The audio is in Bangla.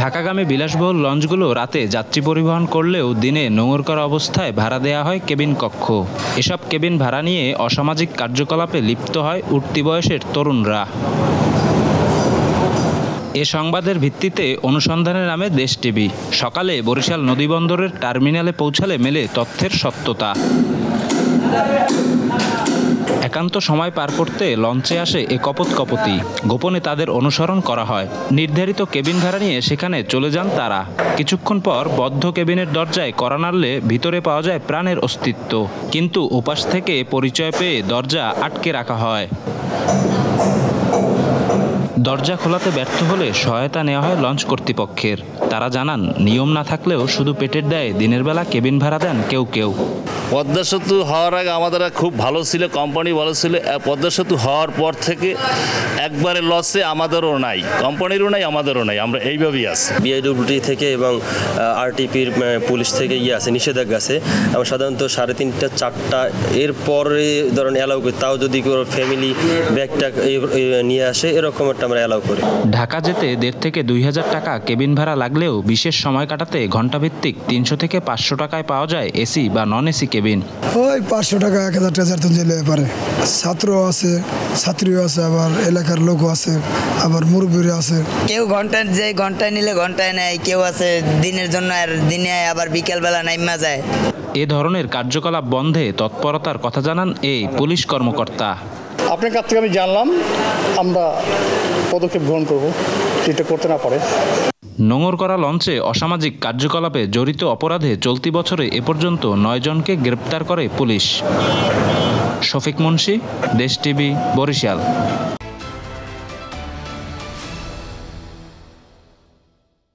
ঢাকাগামী বিলাসবহুল লঞ্চগুলো রাতে যাত্রী পরিবহন করলেও দিনে নোঙর করা অবস্থায় ভাড়া দেওয়া হয় কেবিন কক্ষ। এসব কেবিন ভাড়া নিয়ে অসামাজিক কার্যকলাপে লিপ্ত হয় উঠতি বয়সের তরুণরা। এ সংবাদের ভিত্তিতে অনুসন্ধানের নামে দেশ টিভি সকালে বরিশাল নদীবন্দরের টার্মিনালে পৌঁছালে মেলে তথ্যের সত্যতা। একান্ত সময় পার করতে লঞ্চে আসে এ কপোত-কপোতি। গোপনে তাদের অনুসরণ করা হয়। নির্ধারিত কেবিন ভাড়া নিয়ে সেখানে চলে যান তারা। কিছুক্ষণ পর বদ্ধ কেবিনের দরজায় কড়া নাড়লে ভিতরে পাওয়া যায় প্রাণের অস্তিত্ব, কিন্তু ওপাশ থেকে পরিচয় পেয়ে দরজা আটকে রাখা হয়। দরজা খোলাতে ব্যর্থ হলে সহায়তা নেওয়া হয় লঞ্চ কর্তৃপক্ষের। তারা জানান, নিয়ম না থাকলেও শুধু পেটের দায়ে দিনের বেলা কেবিন ভাড়া দেন কেউ কেউ। পদ্মা সেতু হওয়ার আগে আমাদের খুব ভালো ছিল, কোম্পানি ভালো ছিল। পদ্মা সেতু হওয়ার পর থেকে একবারে লসে, আমাদেরও নাই, কোম্পানিরও নাই, আমাদেরও নাই। আমরা এইভাবেই আছি। বিআইডব্লিউটি থেকে এবং আরটিপির পুলিশ থেকে আছে, নিষেধাজ্ঞা আছে। আমরা সাধারণত 3:30 4টা এরপরে ধরেন অ্যালাউ করি, তাও যদি কোনো ফ্যামিলি ব্যাগটা নিয়ে আসে এরকম একটা আমরা অ্যালাউ করি। ঢাকা যেতে 1,500 থেকে 2,000 টাকা কেবিন ভাড়া লাগলেও বিশেষ সময় কাটাতে ঘণ্টাভিত্তিক 300 থেকে 500 টাকায় পাওয়া যায় এসি বা নন এসি কেবিন। ওই 500 টাকা 1000 টাকা তো যেতে পারে। ছাত্র আছে, ছাত্রীও আছে, আবার এলাকার লোকও আছে, আবার মুরব্বীরা আছে। কেউ ঘন্টায় নিলে ঘন্টায় নেয়, কেউ আছে দিনের জন্য আর দিনে আবার বিকেলবেলা নাইমা যায়। এ ধরনের কার্যকলাপ বন্ধে তৎপরতার কথা জানান এই পুলিশ কর্মকর্তা। আপনার কাছ থেকে আমি জানলাম, আমরা পদক্ষেপ গ্রহণ করব যেটা করতে না পারে। নোঙর করা লঞ্চে অসামাজিক কার্যকলাপে জড়িত অপরাধে চলতি বছরে এ পর্যন্ত 9 জনকে গ্রেপ্তার করে পুলিশ। শফিক মুন্সি, দেশ টিভি, বরিশাল।